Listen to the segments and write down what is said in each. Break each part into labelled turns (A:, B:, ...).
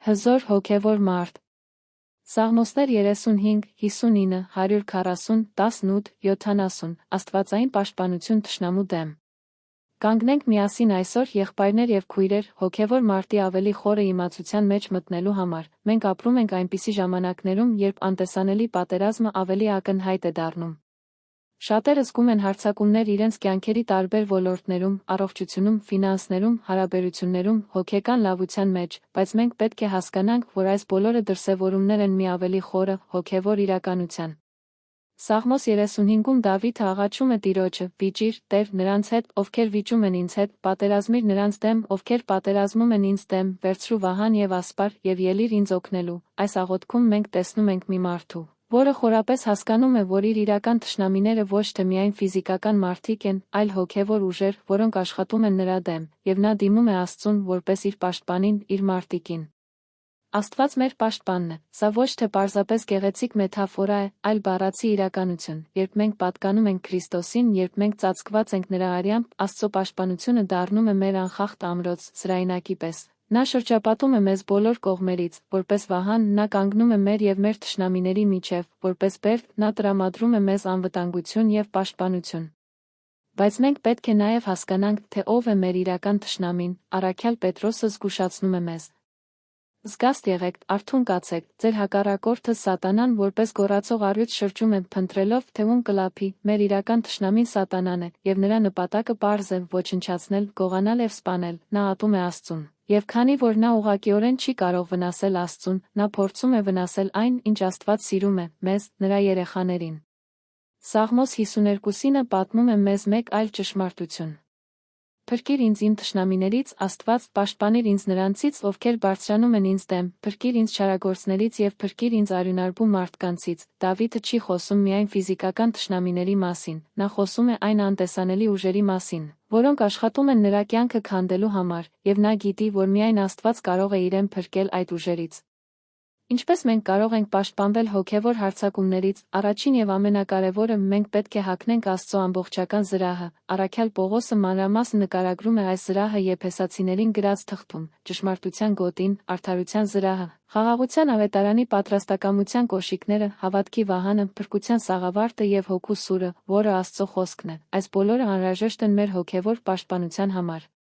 A: Հզոր հոգևոր մարդ։ Սաղմոսներ 35, 59, 140, 18, 70, աստվածային պաշտպանություն թշնամու դեմ։ Կանգնենք միասին այսօր, եղբայրներ և քույրեր, հոգևոր մարդի ավելի խորը իմացության մեջ մտնելու համար։ Մենք ապրում ենք այնպիսի ժամանակներում, երբ անտեսանելի պատերազմը ավելի ակնհայտ է դառնում։ Շատերը զգում են հարձակումներ իրենց կյանքերի տարբեր ոլորտներում, առողջությունում, ֆինանսներում, հարաբերություններում, հոգեկան լավության մեջ, բայց մենք պետք է հասկանանք, որ այս բոլորը դրսևորումներ են մի ավելի խորը, հոգևոր իրականության։ Սաղմոս 35-ում Դավիթը աղաչում է Տիրոջը. «Վիճիր, Տեր, նրանց հետ, ովքեր վիճում են ինձ հետ, պատերազմիր նրանց դեմ, ովքեր պատերազմում են ինձ դեմ, վերցրու վահան և ասպար, և ելիր ինձ օգնելու»։ Այս աղոթքում մենք տեսնում ենք մի մարդու, որը խորապես հասկանում է, որ իր իրական թշնամիները ոչ թե միայն ֆիզիկական մարդիկ են, այլ հոգևոր ուժեր, որոնք աշխատում են նրա դեմ, և նա դիմում է Աստծուն, որպես իր պաշտպանին, իր մարտիկին։ Աստված մեր պաշտպանն է։ Սա ոչ թե պարզապես գեղեցիկ մեթաֆորա է, այլ բառացի իրականություն։ Երբ մենք պատկանում ենք Քրիստոսին, երբ մենք ծածկված ենք նրա արյամբ, Աստծո պաշտպանությունը դառնում է մեր անխախտ ամրոց, զրահինակի պես։ Նա շրջապատում է մեզ բոլոր կողմերից, որպես վահան, նա կանգնում է մեր և մեր թշնամիների միջև, որպես բերդ, նա տրամադրում է մեզ անվտանգություն և պաշտպանություն։ Բայց մենք պետք է նաև հասկանանք, թե ով է մեր իրական թշնամին։ Առաքյալ Պետրոսը զգուշացնում է մեզ. «Զգաստ եղեք, արթուն կացեք, ձեր հակառակորդը Սատանան որպես գոռացող առյուծ շրջում է, փնտրելով, թե ում կլափի»։ Մեր իրական թշնամին Սատանան է, և նրա նպատակը պարզ է՝ ոչնչացնել, գողանալ և սպանել։ Նա ատում է Աստծուն։ Եվ քանի որ նա ուղղակիորեն չի կարող վնասել Աստծուն, նա փորձում է վնասել այն, ինչ Աստված սիրում է, մեզ, նրա երեխաներին։ Սաղմոս 52-ը պատմում է մեզ մեկ այլ ճշմարտություն. «Փրկիր ինձ իմ թշնամիներից, Աստված, պաշտպանիր ինձ նրանցից, ովքեր բարձրանում են ինձ դեմ, փրկիր ինձ չարագործներից և փրկիր ինձ արյունարբու մարդկանցից»։ Դավիթը չի խոսում միայն ֆիզիկական թշնամիների մասին, նա խոսում է այն անտեսանելի ուժերի մասին, որոնք աշխատում են նրա կյանքը քանդելու համար, և նա գիտի, որ միայն Աստված կարող է իրեն փրկել այդ ուժերից։ Ինչպես մենք կարող ենք պաշտպանվել հոգևոր հարձակումներից։ Առաջին և ամենակարևորը, մենք պետք է հագնենք Աստծո ամբողջական զրահը։ Առաքյալ Պողոսը մանրամասն նկարագրում է այս զրահը Եփեսացիներին գրած թղթում. ճշմարտության գոտին, արդարության զրահը, խաղաղության ավետարանի պատրաստակամության կոշիկները, հավատքի վահանը, փրկության սաղավարտը և հոգու սուրը, որը Աստծո խոսքն է։ Այս բոլորը անհրաժեշտ են մեր հոգևոր պաշտպանության համար։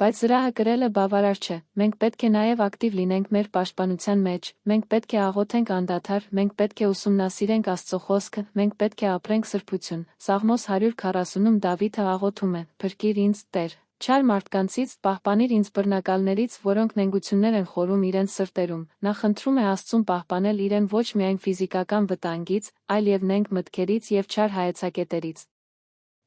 A: Բայց զրահը կրելը բավարար չէ։ Մենք պետք է նաև ակտիվ լինենք մեր պաշտպանության մեջ։ Մենք պետք է աղոթենք անդադար, մենք պետք է ուսումնասիրենք Աստծո խոսքը, մենք պետք է ապրենք սրբություն։ Սաղմոս 140-ում Դավիթը աղոթում է. «Փրկիր ինձ, Տեր, չար մարդկանցից, պահպանիր ինձ բռնակալներից, որոնք նենգություններ են խորում իրենց սրտերում»։ Նա խնդրում է Աստծուն պահպանել իրեն ոչ միայն ֆիզիկական վտանգից, այլ և նենգ մտքերից և չար հայեցակետերից։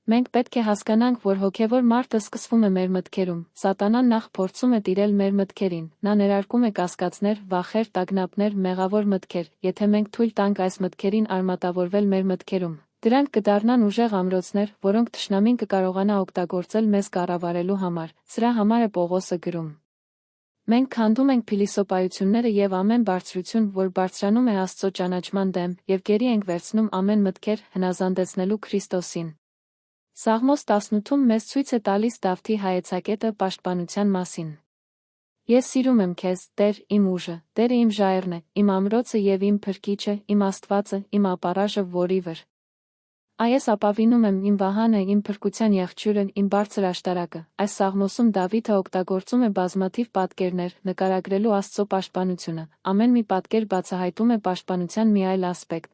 A: Մենք պետք է հասկանանք, որ հոգևոր մարդը սկսվում է մեր մտքերում։ Սատանան նախ փորձում է տիրել մեր մտքերին։ Նա ներարկում է կասկածներ, վախեր, տագնապներ, մեղավոր մտքեր։ Եթե մենք թույլ տանք այս մտքերին արմատավորվել մեր մտքերում, դրանք կդառնան ուժեղ ամրոցներ, որոնք թշնամին կկարողանա օգտագործել մեզ կառավարելու համար։ Սրա համար է Պողոսը գրում. «Մենք քանդում ենք փիլիսոփայությունները և ամեն բարձրություն, որ բարձրանում է Աստծո ճանաչման դեմ, և գերի ենք վերցնում ամեն մտքեր, հնազանդեցնելու Քրիստոսին»։ Սաղմոս 18-ում մեզ ցույց է տալիս Դավթի հայեցակետը պաշտպանության մասին. «Ես սիրում եմ քեզ, Տեր, իմ ուժը, Տերը իմ ժայռն է, իմ ամրոցը և իմ փրկիչը, իմ Աստվածը, իմ ապառաժը, որի վր ես ապավինում եմ, իմ վահանը, իմ փրկության եղջյուրը, իմ բարձր աշտարակը»։ Այս սաղմոսում Դավիթը օգտագործում է բազմաթիվ պատկերներ, նկարագրելու Աստծո պաշտպանությունը։ Ամեն մի պատկեր բացահայտում է պաշտպանության մի այլ ասպեկտ։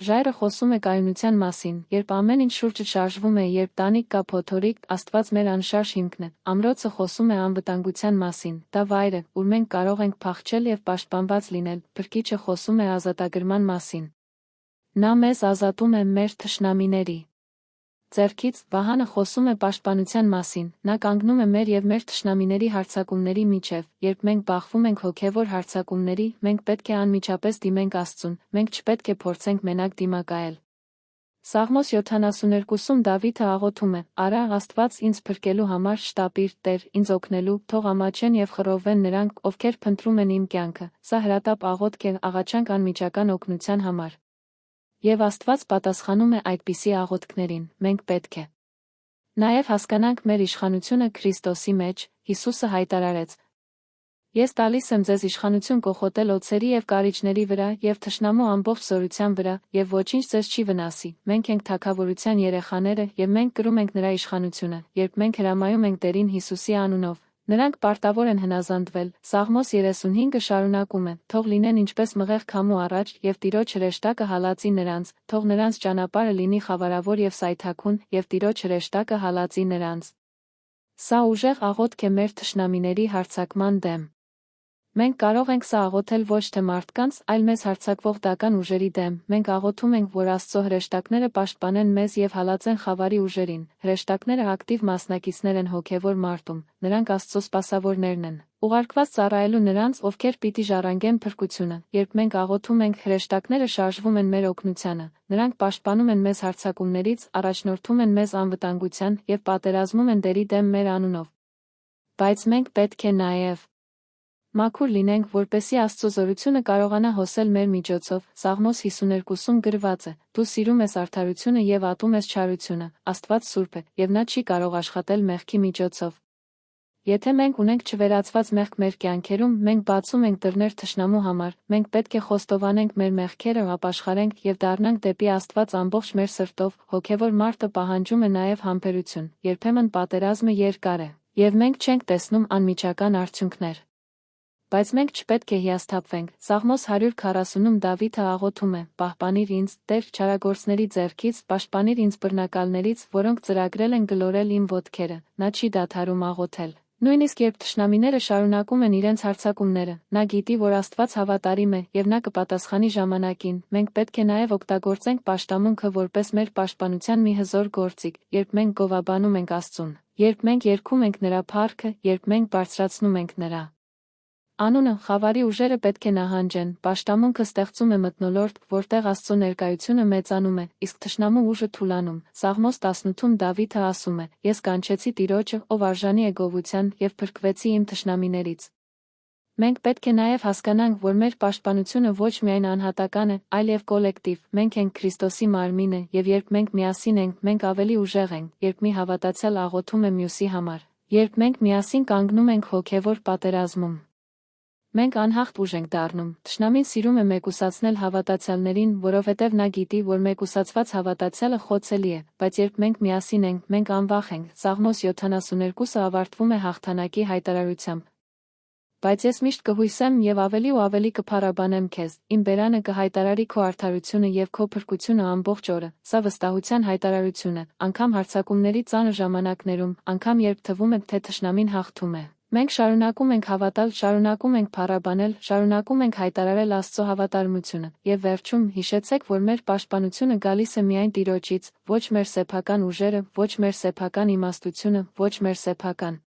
A: Ժայռը խոսում է կայունության մասին, երբ ամեն ինչ շուրջը շարժվում է, երբ տանիք կա փոթորիկ, Աստված մեր անշարժ հիմքն է։ Ամրոցը խոսում է անվտանգության մասին, դա վայր է, ուր մենք կարող ենք փախչել և պաշտպանված լինել։ Փրկիչը խոսում է ազատագրման մասին։ Նա մեզ ազատում է մեր թշնամիների ձեռքից։ Վահանը խոսում է պաշտպանության մասին, նա կանգնում է մեր և մեր թշնամիների հարձակումների միջև։ Երբ մենք բախվում ենք հոգևոր հարձակումների, մենք պետք է անմիջապես դիմենք Աստծուն, մենք չպետք է փորձենք մենակ դիմակայել։ Սաղմոս 72-ում Դավիթը աղոթում է. «Արա, Աստված, ինձ փրկելու համար շտապիր, Տեր, ինձ օգնելու, թող ամաչեն և խռովվեն նրանք, ովքեր փնտրում են իմ կյանքը»։ Սա հրատապ աղոթք է, աղաչանք անմիջական օգնության համար։ Եվ Աստված պատասխանում է այդպիսի աղոթքներին։ Մենք պետք է նաև հասկանանք մեր իշխանությունը Քրիստոսի մեջ։ Հիսուսը հայտարարեց. Ես տալիս եմ ձեզ իշխանություն կոխոտել օձերի և կարիճների վրա և թշնամու ամբողջ զորության վրա, և ոչինչ ձեզ չի վնասի։ Մենք ենք թագավորության երեխաները, և մենք կրում ենք նրա իշխանությունը, երբ մենք հրամայում ենք Տերին Հիսուսի անունով։ Նրանք պարտավոր են հնազանդվել։ Սաղմոս 35-ը շարունակում է. թող լինեն ինչպես մղեղ քամու առաջ, և Տիրոջ հրեշտակը հալածի նրանց, թող նրանց ճանապարհը լինի խավարավոր և սայթաքուն, և Տիրոջ հրեշտակը հալածի նրանց։ Սա ուժեղ աղոթք է մեր թշնամիների հարձակման դեմ։ Մենք կարող ենք սա աղոթել ոչ թե մարդկանց, այլ մեզ հարձակվող դական ուժերի դեմ։ Մենք աղոթում ենք, որ Աստծո հրեշտակները պաշտպանեն մեզ և հալածեն խավարի ուժերին։ Հրեշտակները ակտիվ մասնակիցներ են հոգևոր մարտում, նրանք Աստծո սպասավորներն են, ուղարկված ծառայելու նրանց, ովքեր պիտի ժառանգեն փրկությունը։ Երբ մենք աղոթում ենք, հրեշտակները շարժվում են մեր օգնությանը, նրանք պաշտպանում են մեզ հարձակումներից, առաջնորդում են մեզ անվտանգության և պատերազմում են Տերի դեմ մեր անունով։ Բայց մենք պետք է նաև մաքուր լինենք, որպեսզի Աստծո զորությունը կարողանա հոսել մեր միջոցով։ Սաղմոս 52-ում գրված է. Դու սիրում ես արդարությունը և ատում ես չարությունը, Աստված սուրբ է, և նա չի կարող աշխատել մեղքի միջոցով։ Եթե մենք ունենք չվերացված մեղք մեր կյանքերում, մենք բացում ենք դռներ թշնամու համար, մենք պետք է խոստովանենք մեր մեղքերը, ապաշխարենք և դառնանք դեպի Աստված ամբողջ մեր սրտով։ Հոգևոր մարտը պահանջում է նաև համբերություն, երբեմն պատերազմը երկար է, և մենք չենք տեսնում անմիջական արդյունքներ։ Բայց մենք չպետք է հիասթափվենք։ Սաղմոս 140-ում Դավիթը աղոթում է. պահպանիր ինձ, Տեր, չարագործների ձեռքից, պաշտպանիր ինձ բռնակալներից, որոնք ծրագրել են գլորել իմ ոտքերը։ Նա չի դադարում աղոթել։ Նույնիսկ երբ թշնամիները շարունակում են իրենց հարձակումները, նա գիտի, որ Աստված հավատարիմ է, և նա կպատասխանի ժամանակին։ Մենք պետք է նաև օգտագործենք պաշտամունքը որպես մեր պաշտպանության մի հզոր գործիք, երբ մենք գովաբանում ենք Աստծուն, երբ մենք երգում ենք նրա փառքը, երբ մենք բարձրացնում ենք նրա անունը, խավարի ուժերը պետք է նահանջեն։ Պաշտամունքը ստեղծում է մթնոլորտ, որտեղ Աստծո ներկայությունը մեծանում է, իսկ թշնամու ուժը թուլանում։ Սաղմոս 18-ում Դավիթը ասում է. Ես կանչեցի Տիրոջը, ով արժանի է գովության, և փրկվեցի իմ թշնամիներից։ Մենք պետք է նաև հասկանանք, որ մեր պաշտպանությունը ոչ միայն անհատական է, այլև կոլեկտիվ։ Մենք ենք Քրիստոսի մարմինը, և երբ մենք միասին ենք, մենք ավելի ուժեղ ենք, երբ մի հավատացյալ աղոթում է մյուսի համար, երբ մենք միասին կանգնում ենք հոգևոր պատերազմում։ Մենք անհաղթ ուժ ենք դառնում։ Թշնամին սիրում է մեկուսացնել հավատացյալներին, որովհետև նա գիտի, որ մեկուսացված հավատացյալը խոցելի է, բայց երբ մենք միասին ենք, մենք անվախ ենք։ Սաղմոս 72-ը ավարտվում է հաղթանակի հայտարարությամբ. Բայց ես միշտ կհույսեմ և ավելի ու ավելի կփառաբանեմ քեզ, իմ բերանը կհայտարարի քո արդարությունը և քո փրկությունը ամբողջ օրը։ Սա վստահության հայտարարություն է, անգամ հարձակումների ծանր ժամանակներում, անգամ երբ թվում է, թե թշնամին հաղթում է։ Մենք շարունակում ենք հավատալ, շարունակում ենք փառաբանել, շարունակում ենք հայտարարել Աստծո հավատարմությունը, և վերջում հիշեցեք, որ մեր պաշտպանությունը գալիս է միայն Տիրոջից, ոչ մեր սեփական ուժերը, ոչ մեր սեփական իմաստությունը, ոչ մեր սեփական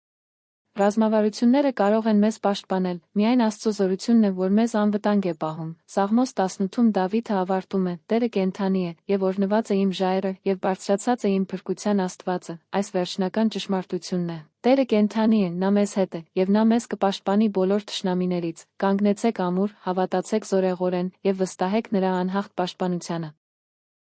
A: ռազմավարությունները կարող են մեզ պաշտպանել, միայն Աստծո զորությունն է, որ մեզ անվտանգ է պահում։ Սաղմոս 18-ում Դավիթը ավարտում է. Տերը կենդանի է, և օրհնված է իմ ժայռը, և բարձրացած է իմ փրկության Աստվածը։ Այս վերջնական ճշմարտությունն է։ Տերը կենդանի է, նա մեզ հետ է, և նա մեզ կպաշտպանի բոլոր թշնամիներից։ Կանգնեցեք ամուր, հավատացեք զորեղորեն, և վստահեք նրա անհաղթ պաշտպանությանը։